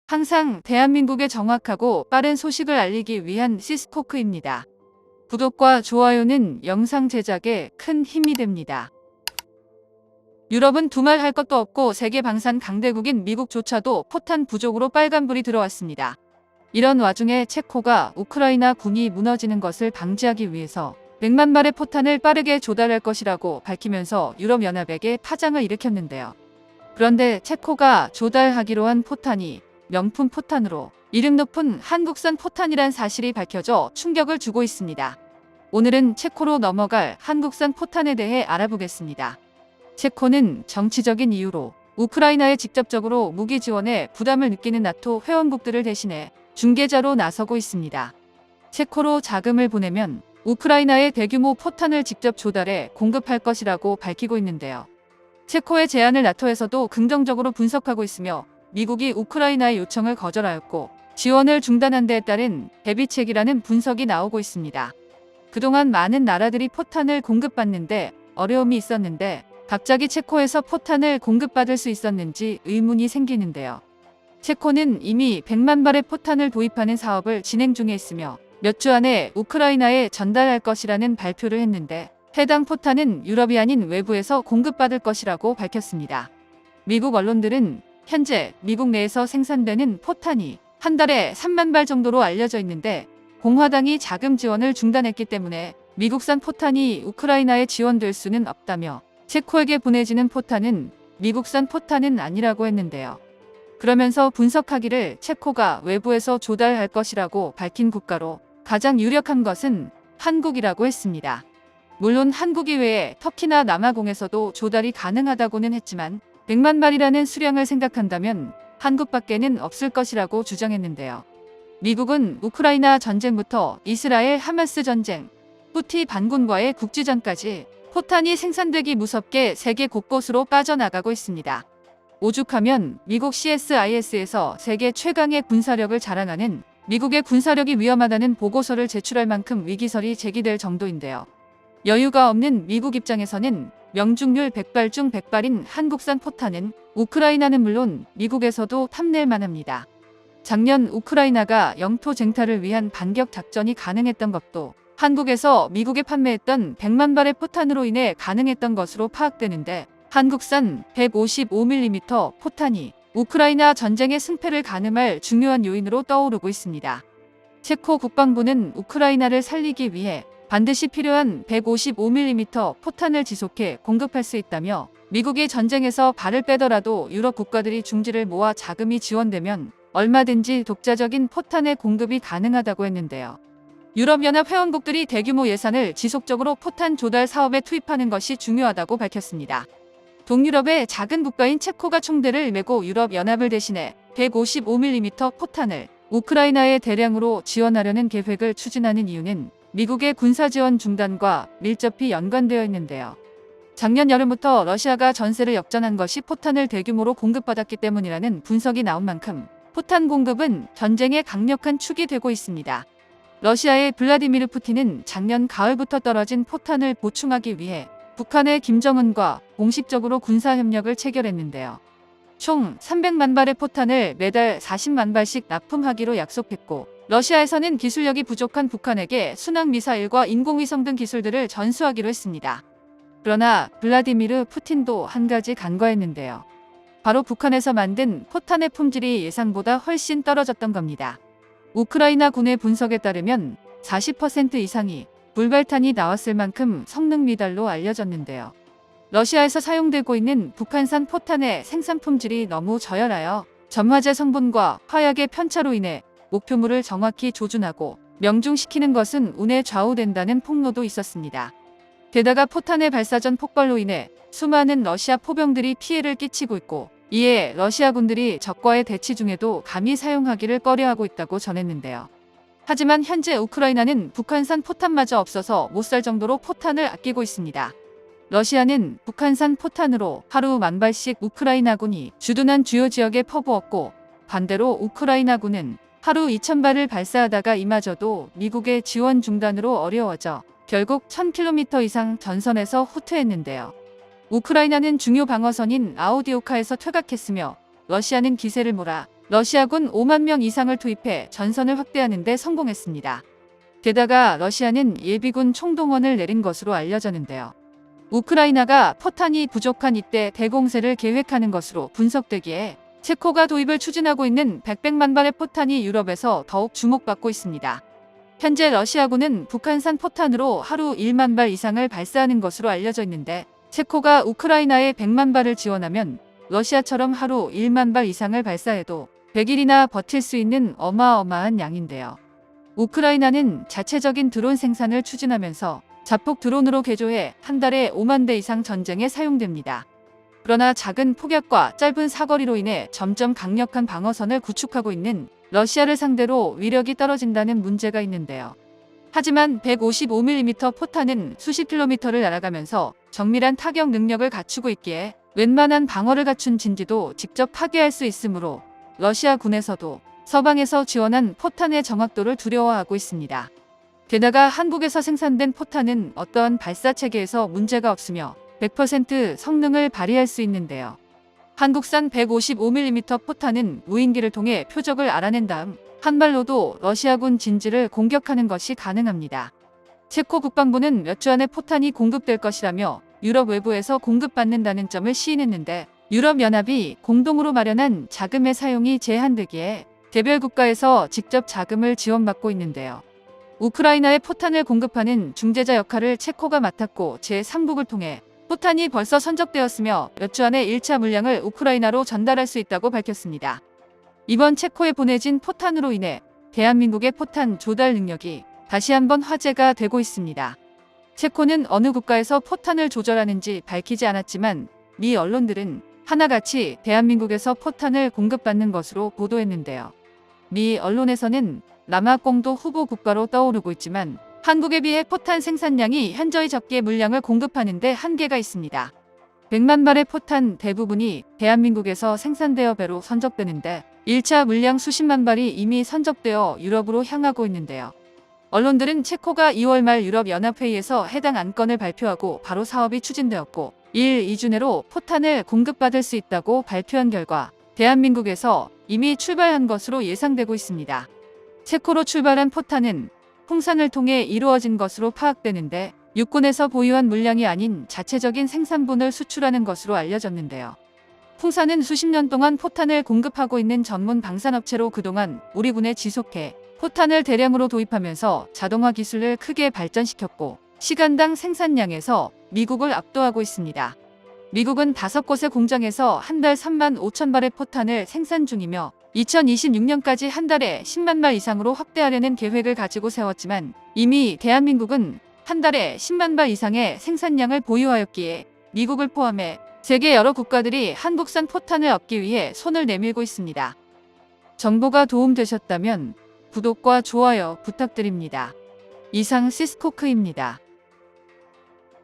항상 대한민국에 정확하고 빠른 소식을 알리기 위한 시스코크입니다. 구독과 좋아요는 영상 제작에 큰 힘이 됩니다. 유럽은 두말 할 것도 없고 세계 방산 강대국인 미국조차도 포탄 부족으로 빨간불이 들어왔습니다. 이런 와중에 체코가 우크라이나 군이 무너지는 것을 방지하기 위해서 100만 발의 포탄을 빠르게 조달할 것이라고 밝히면서 유럽연합에게 파장을 일으켰는데요. 그런데 체코가 조달하기로 한 포탄이 명품 포탄으로 이름 높은 한국산 포탄이란 사실이 밝혀져 충격을 주고 있습니다. 오늘은 체코로 넘어갈 한국산 포탄에 대해 알아보겠습니다. 체코는 정치적인 이유로 우크라이나에 직접적으로 무기 지원에 부담을 느끼는 나토 회원국들을 대신해 중개자로 나서고 있습니다. 체코로 자금을 보내면 우크라이나에 대규모 포탄을 직접 조달해 공급할 것이라고 밝히고 있는데요. 체코의 제안을 나토에서도 긍정적으로 분석하고 있으며 미국이 우크라이나의 요청을 거절하였고 지원을 중단한 데에 따른 대비책이라는 분석이 나오고 있습니다. 그동안 많은 나라들이 포탄을 공급받는데 어려움이 있었는데 갑자기 체코에서 포탄을 공급받을 수 있었는지 의문이 생기는데요. 체코는 이미 100만 발의 포탄을 도입하는 사업을 진행 중에 있으며 몇 주 안에 우크라이나에 전달할 것이라는 발표를 했는데 해당 포탄은 유럽이 아닌 외부에서 공급받을 것이라고 밝혔습니다. 미국 언론들은 현재 미국 내에서 생산되는 포탄이 한 달에 3만 발 정도로 알려져 있는데 공화당이 자금 지원을 중단했기 때문에 미국산 포탄이 우크라이나에 지원될 수는 없다며 체코에게 보내지는 포탄은 미국산 포탄은 아니라고 했는데요. 그러면서 분석하기를 체코가 외부에서 조달할 것이라고 밝힌 국가로 가장 유력한 것은 한국이라고 했습니다. 물론 한국 이외에 터키나 남아공에서도 조달이 가능하다고는 했지만 100만 발이라는 수량을 생각한다면 한국밖에는 없을 것이라고 주장했는데요. 미국은 우크라이나 전쟁부터 이스라엘 하마스 전쟁, 후티 반군과의 국지전까지 포탄이 생산되기 무섭게 세계 곳곳으로 빠져나가고 있습니다. 오죽하면 미국 CSIS에서 세계 최강의 군사력을 자랑하는 미국의 군사력이 위험하다는 보고서를 제출할 만큼 위기설이 제기될 정도인데요. 여유가 없는 미국 입장에서는 명중률 100발 중 100발인 한국산 포탄은 우크라이나는 물론 미국에서도 탐낼 만합니다. 작년 우크라이나가 영토 쟁탈을 위한 반격 작전이 가능했던 것도 한국에서 미국에 판매했던 100만 발의 포탄으로 인해 가능했던 것으로 파악되는데 한국산 155mm 포탄이 우크라이나 전쟁의 승패를 가늠할 중요한 요인으로 떠오르고 있습니다. 체코 국방부는 우크라이나를 살리기 위해 반드시 필요한 155mm 포탄을 지속해 공급할 수 있다며 미국이 전쟁에서 발을 빼더라도 유럽 국가들이 중지를 모아 자금이 지원되면 얼마든지 독자적인 포탄의 공급이 가능하다고 했는데요. 유럽연합 회원국들이 대규모 예산을 지속적으로 포탄 조달 사업에 투입하는 것이 중요하다고 밝혔습니다. 동유럽의 작은 국가인 체코가 총대를 메고 유럽연합을 대신해 155mm 포탄을 우크라이나에 대량으로 지원하려는 계획을 추진하는 이유는 미국의 군사지원 중단과 밀접히 연관되어 있는데요. 작년 여름부터 러시아가 전세를 역전한 것이 포탄을 대규모로 공급받았기 때문이라는 분석이 나온 만큼 포탄 공급은 전쟁의 강력한 축이 되고 있습니다. 러시아의 블라디미르 푸틴은 작년 가을부터 떨어진 포탄을 보충하기 위해 북한의 김정은과 공식적으로 군사협력을 체결했는데요. 총 300만 발의 포탄을 매달 40만 발씩 납품하기로 약속했고 러시아에서는 기술력이 부족한 북한에게 순항미사일과 인공위성 등 기술들을 전수하기로 했습니다. 그러나 블라디미르 푸틴도 한 가지 간과했는데요. 바로 북한에서 만든 포탄의 품질이 예상보다 훨씬 떨어졌던 겁니다. 우크라이나 군의 분석에 따르면 40% 이상이 불발탄이 나왔을 만큼 성능 미달로 알려졌는데요. 러시아에서 사용되고 있는 북한산 포탄의 생산 품질이 너무 저열하여 점화제 성분과 화약의 편차로 인해 목표물을 정확히 조준하고 명중시키는 것은 운에 좌우된다는 폭로도 있었습니다. 게다가 포탄의 발사 전 폭발로 인해 수많은 러시아 포병들이 피해를 끼치고 있고 이에 러시아 군들이 적과의 대치 중에도 감히 사용하기를 꺼려하고 있다고 전했는데요. 하지만 현재 우크라이나는 북한산 포탄마저 없어서 못 살 정도로 포탄을 아끼고 있습니다. 러시아는 북한산 포탄으로 하루 10,000발씩 우크라이나군이 주둔한 주요 지역에 퍼부었고 반대로 우크라이나군은 하루 2,000발을 발사하다가 이마저도 미국의 지원 중단으로 어려워져 결국 1,000km 이상 전선에서 후퇴했는데요. 우크라이나는 중요 방어선인 아우디오카에서 퇴각했으며 러시아는 기세를 몰아 러시아군 5만 명 이상을 투입해 전선을 확대하는 데 성공했습니다. 게다가 러시아는 예비군 총동원을 내린 것으로 알려졌는데요. 우크라이나가 포탄이 부족한 이때 대공세를 계획하는 것으로 분석되기에 체코가 도입을 추진하고 있는 100만 발의 포탄이 유럽에서 더욱 주목받고 있습니다. 현재 러시아군은 북한산 포탄으로 하루 1만 발 이상을 발사하는 것으로 알려져 있는데 체코가 우크라이나에 100만 발을 지원하면 러시아처럼 하루 1만 발 이상을 발사해도 100일이나 버틸 수 있는 어마어마한 양인데요. 우크라이나는 자체적인 드론 생산을 추진하면서 자폭 드론으로 개조해 한 달에 5만 대 이상 전쟁에 사용됩니다. 그러나 작은 폭약과 짧은 사거리로 인해 점점 강력한 방어선을 구축하고 있는 러시아를 상대로 위력이 떨어진다는 문제가 있는데요. 하지만 155mm 포탄은 수십 킬로미터를 날아가면서 정밀한 타격 능력을 갖추고 있기에 웬만한 방어를 갖춘 진지도 직접 파괴할 수 있으므로 러시아 군에서도 서방에서 지원한 포탄의 정확도를 두려워하고 있습니다. 게다가 한국에서 생산된 포탄은 어떠한 발사 체계에서 문제가 없으며 100% 성능을 발휘할 수 있는데요. 한국산 155mm 포탄은 무인기를 통해 표적을 알아낸 다음 한 발로도 러시아군 진지를 공격하는 것이 가능합니다. 체코 국방부는 몇 주 안에 포탄이 공급될 것이라며 유럽 외부에서 공급받는다는 점을 시인했는데 유럽연합이 공동으로 마련한 자금의 사용이 제한되기에 개별 국가에서 직접 자금을 지원받고 있는데요. 우크라이나에 포탄을 공급하는 중재자 역할을 체코가 맡았고 제3국을 통해 포탄이 벌써 선적되었으며 몇 주 안에 1차 물량을 우크라이나로 전달할 수 있다고 밝혔습니다. 이번 체코에 보내진 포탄으로 인해 대한민국의 포탄 조달 능력이 다시 한번 화제가 되고 있습니다. 체코는 어느 국가에서 포탄을 조절하는지 밝히지 않았지만 미 언론들은 하나같이 대한민국에서 포탄을 공급받는 것으로 보도했는데요. 미 언론에서는 남아공도 후보 국가로 떠오르고 있지만 한국에 비해 포탄 생산량이 현저히 적게 물량을 공급하는 데 한계가 있습니다. 100만 발의 포탄 대부분이 대한민국에서 생산되어 배로 선적되는데 1차 물량 수십만 발이 이미 선적되어 유럽으로 향하고 있는데요. 언론들은 체코가 2월 말 유럽연합회의에서 해당 안건을 발표하고 바로 사업이 추진되었고 1, 2주 내로 포탄을 공급받을 수 있다고 발표한 결과 대한민국에서 이미 출발한 것으로 예상되고 있습니다. 체코로 출발한 포탄은 풍산을 통해 이루어진 것으로 파악되는데 육군에서 보유한 물량이 아닌 자체적인 생산분을 수출하는 것으로 알려졌는데요. 풍산은 수십 년 동안 포탄을 공급하고 있는 전문 방산업체로 그동안 우리 군에 지속해 포탄을 대량으로 도입하면서 자동화 기술을 크게 발전시켰고 시간당 생산량에서 미국을 압도하고 있습니다. 미국은 5곳의 공장에서 한 달 3만 5천 발의 포탄을 생산 중이며 2026년까지 한 달에 10만 발 이상으로 확대하려는 계획을 가지고 세웠지만 이미 대한민국은 한 달에 10만 발 이상의 생산량을 보유하였기에 미국을 포함해 세계 여러 국가들이 한국산 포탄을 얻기 위해 손을 내밀고 있습니다. 정보가 도움되셨다면 구독과 좋아요 부탁드립니다. 이상 시스코크입니다.